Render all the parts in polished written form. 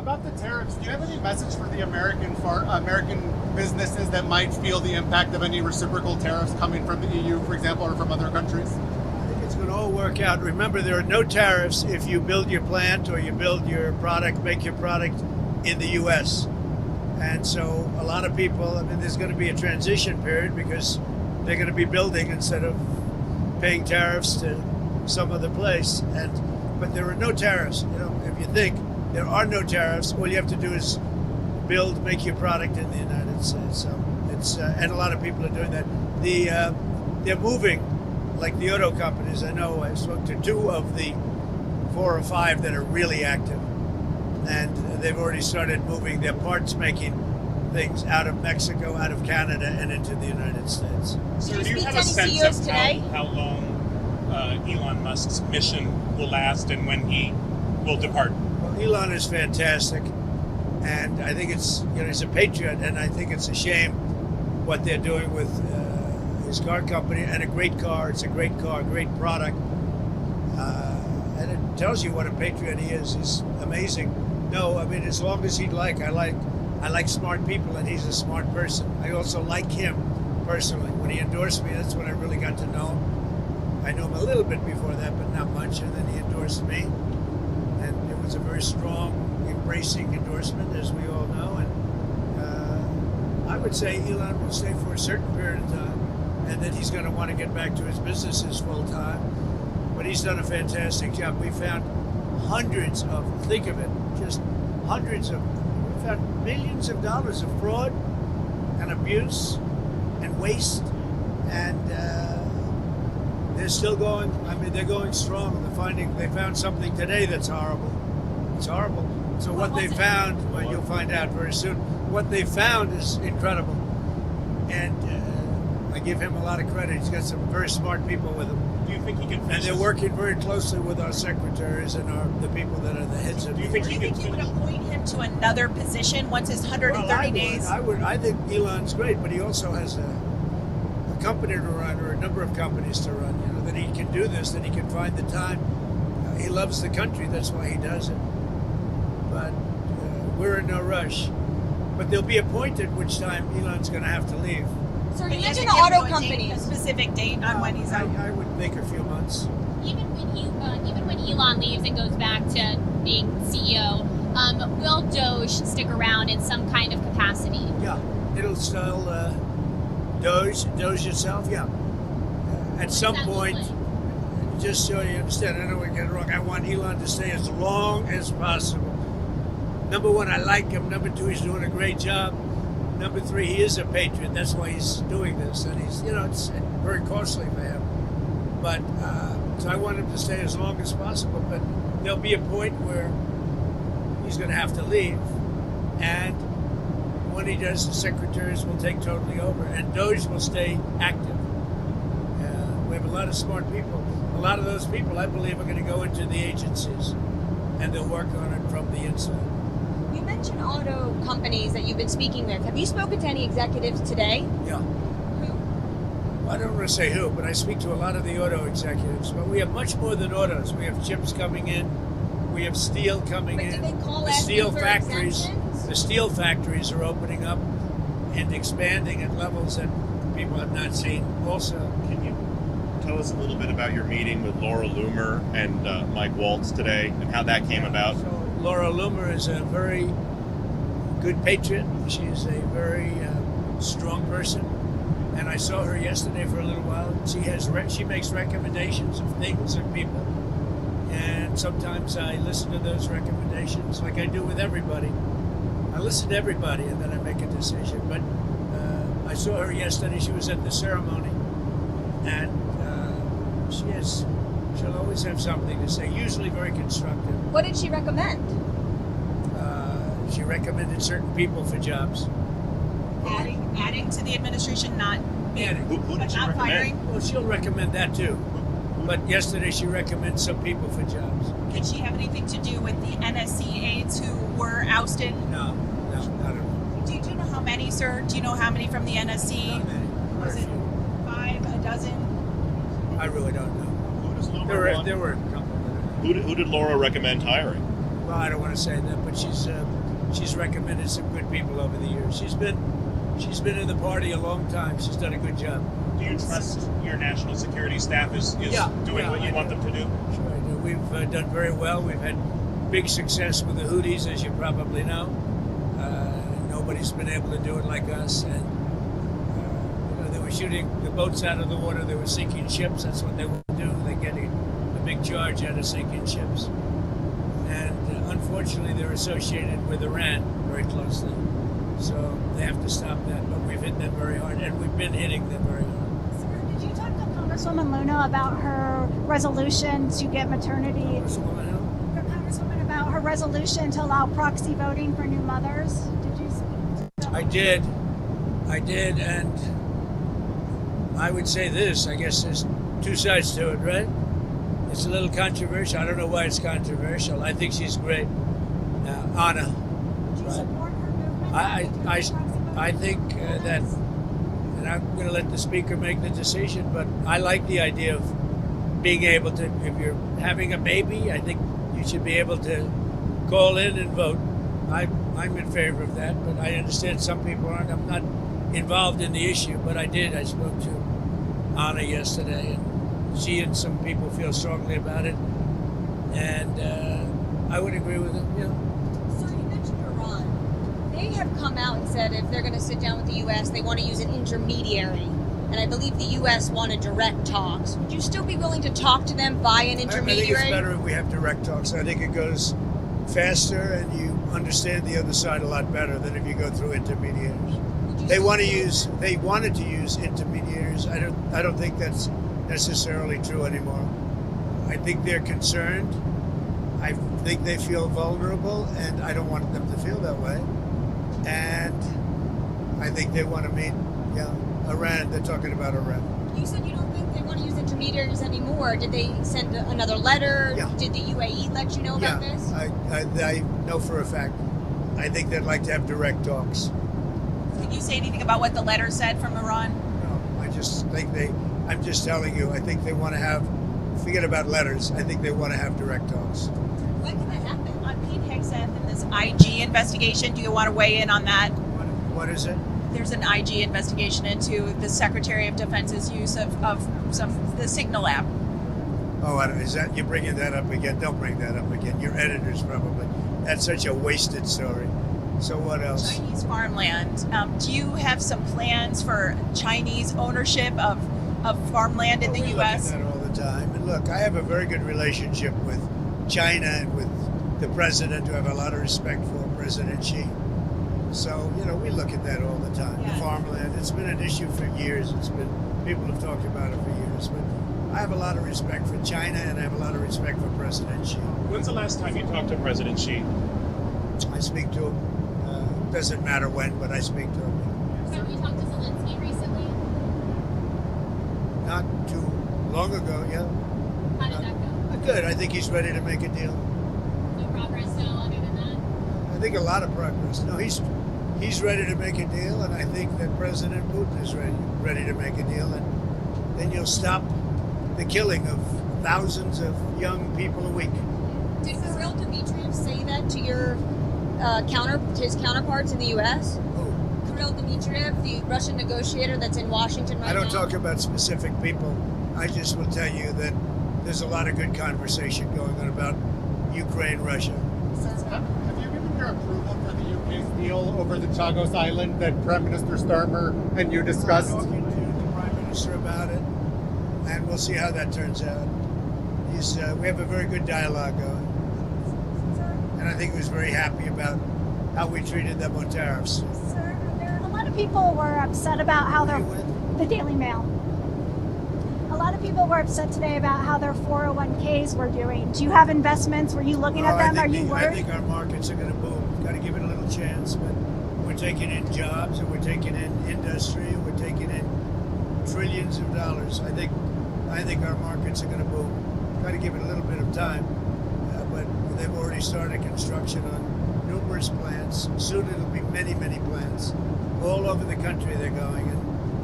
About the tariffs, do you have any message for the American businesses that might feel the impact of any reciprocal tariffs coming from the EU, for example, or from other countries? I think it's going to all work out. Remember, there are no tariffs if you build your plant or you build your product, make your product in the U.S. And so a lot of people, I mean, there's going to be a transition period because they're going to be building instead of paying tariffs to some other place. But there are no tariffs. You know, if you think there are no tariffs, all you have to do is build, make your product in the United States. So it's and a lot of people are doing that. They're moving, like the auto companies. I know I spoke to 2 of the 4 or 5 that are really active, and they've already started moving their parts making things out of Mexico, out of Canada, and into the United States. So do you have a sense of how long Elon Musk's mission will last and when he will depart? Well, Elon is fantastic, and I think it's, you know, he's a patriot, and I think it's a shame what they're doing with his car company, and a great car. It's a great car, great product, and it tells you what a patriot he is. He's amazing. No, I mean, as long as he'd like. I like smart people, and he's a smart person. I also like him personally. When he endorsed me, that's when I really got to know him. I knew him a little bit before that, but not much, and then he endorsed me. And it was a very strong, embracing endorsement, as we all know. And I would say Elon will stay for a certain period of time, and then he's going to want to get back to his businesses full time. But he's done a fantastic job. We found hundreds of, think of it, just hundreds of, we found millions of dollars of fraud and abuse and waste. And they're still going, I mean, they're going strong. They found something today that's horrible. It's horrible. So what they found, well, you'll find out very soon. What they found is incredible. And I give him a lot of credit. He's got some very smart people with him. Do you think he can finish? And they're working very closely with our secretaries and the people that are the heads of. Do you think you would appoint him to another position once his 130 days? I think Elon's great, but he also has a company to run, or a number of companies to run. You know, that he can do this, that he can find the time. He loves the country. That's why he does it. But we're in no rush. But there'll be a point at which time Elon's going to have to leave. So you mentioned auto companies. A specific date on when he's out. I would think a few months. Even when Elon leaves and goes back to being CEO, will Doge stick around in some kind of capacity? Yeah, it'll still Doge itself. Yeah, at some point. Just so you understand, I don't want to get it wrong. I want Elon to stay as long as possible. Number 1, I like him. Number 2, he's doing a great job. Number 3, he is a patriot. That's why he's doing this. And he's, you know, it's very costly for him. But, so I want him to stay as long as possible. But there'll be a point where he's going to have to leave. And when he does, the secretaries will take totally over. And Doge will stay active. We have a lot of smart people. A lot of those people, I believe, are going to go into the agencies. And they'll work on it from the inside. You mentioned auto companies that you've been speaking with. Have you spoken to any executives today? Yeah. Who? I don't want to say who, but I speak to a lot of the auto executives. But we have much more than autos. We have chips coming in. We have steel coming in. Did they call the steel factories. exemptions? The steel factories are opening up and expanding at levels that people have not seen. Also, can you tell us a little bit about your meeting with Laura Loomer and Mike Waltz today, and how that came about? So Laura Loomer is a very good patriot. She's a very strong person, and I saw her yesterday for a little while. She makes recommendations of things and people, and sometimes I listen to those recommendations, like I do with everybody. I listen to everybody, and then I make a decision. But I saw her yesterday. She was at the ceremony, and she'll always have something to say, usually very constructive. What did she recommend? She recommended certain people for jobs. Adding to the administration, not Adding. Who did she not recommend? firing. Well, she'll recommend that too. But yesterday she recommended some people for jobs. Did she have anything to do with the NSC aides who were ousted? No, not at all. Do you know how many, sir? Do you know how many from the NSC? Not many. Was it 5, a dozen? I really don't know. Who does Loomer want? There were a couple. Who did Laura recommend hiring? well, I don't want to say that, but she's recommended some good people over the years. She's been in the party a long time. She's done a good job. Do you trust your national security staff is doing what you want them to do? Sure I do. We've done very well. We've had big success with the Houthis, as you probably know. Nobody's been able to do it like us. And they were shooting the boats out of the water. They were sinking ships. That's what they want to do. They're getting a big charge out of sinking ships. And unfortunately, they're associated with Iran very closely. So they have to stop that. But we've hit them very hard, and we've been hitting them very hard. Sir, did you talk to Congresswoman Luna about her resolution to get maternity? Congresswoman, about her resolution to allow proxy voting for new mothers? Did you speak to her? I did, and I would say this. I guess there's two sides to it, right? It's a little controversial. I don't know why it's controversial. I think she's great. Anna. Do you support her movement? I think that, and I'm going to let the speaker make the decision, but I like the idea of being able to, if you're having a baby, I think you should be able to call in and vote. I'm in favor of that, but I understand some people aren't. I'm not involved in the issue, but I did. I spoke to Anna yesterday, and she and some people feel strongly about it, and I would agree with them. So you mentioned Iran. They have come out and said if they're going to sit down with the U.S., they want to use an intermediary. And I believe the U.S. wanted direct talks. Would you still be willing to talk to them via an intermediary? I think it's better if we have direct talks. I think it goes faster, and you understand the other side a lot better than if you go through intermediaries. They wanted to use intermediaries. I don't think that's necessarily true anymore. I think they're concerned. I think they feel vulnerable, and I don't want them to feel that way. And I think they want to meet, Iran. They're talking about Iran. You said you don't think they want to use intermediaries anymore. Did they send another letter? Yeah. Did the UAE let you know about this? I know for a fact. I think they'd like to have direct talks. Can you say anything about what the letter said from Iran? No, I just think I'm just telling you, I think they want to have, forget about letters, I think they want to have direct talks. When can that happen? On Pete Hegseth and this IG investigation, do you want to weigh in on that? What is it? There's an IG investigation into the Secretary of Defense's use of the Signal app. Oh, is that, you're bringing that up again? Don't bring that up again. Your editors probably. That's such a wasted story. So what else? Chinese farmland. Do you have some plans for Chinese ownership of farmland in the U.S.? We look at that all the time. And look, I have a very good relationship with China and with the president, who I have a lot of respect for, President Xi. So, we look at that all the time. Yeah. The farmland, it's been an issue for years. People have talked about it for years. But I have a lot of respect for China, and I have a lot of respect for President Xi. When's the last time you talked to President Xi? I speak to him. Doesn't matter when, but I speak to him. Have you talked to Zelensky recently? Not too long ago, yeah. How did that go? Good. I think he's ready to make a deal. No progress still other than that? I think a lot of progress. No, he's ready to make a deal, and I think that President Putin is ready to make a deal, and then you'll stop the killing of thousands of young people a week. Did Kirill Dmitriev say that to your his counterparts in the U.S.? Who? Kirill Dmitriev, the Russian negotiator that's in Washington right now? I don't talk about specific people. I just will tell you that there's a lot of good conversation going on about Ukraine, Russia. Have you given your approval for the UK's deal over the Chagos Island that Prime Minister Starmer and you discussed? I'm talking to the Prime Minister about it, and we'll see how that turns out. We have a very good dialogue going. And I think he was very happy about how we treated them on tariffs. Sir, a lot of people were upset about how Who are you with? the Daily Mail. A lot of people were upset today about how their 401ks were doing. Do you have investments? Were you looking at them? Are you I worried? think our markets are going to boom. Got to give it a little chance, but we're taking in jobs, and we're taking in industry, and we're taking in trillions of dollars. I think our markets are going to boom. Got to give it a little bit of time, but they've already started construction on numerous plants. Soon it'll be many, many plants all over the country. They're going,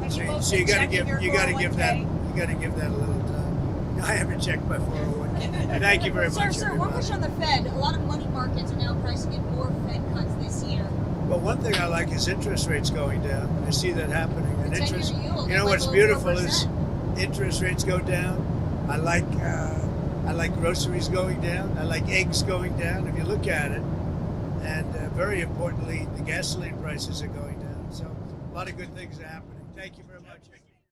and so you got to give that a little time. I haven't checked my 401k. Thank you very much. Sir, one question on the Fed. A lot of money markets suggesting more Fed cuts this year. Well, one thing I like is interest rates going down. I see that happening. And The 10-year interest, yield you know is what's like beautiful 4%. is interest rates go down. I like groceries going down. I like eggs going down. If you look at it, and very importantly, the gasoline prices are going down. So a lot of good things are happening. Thank you.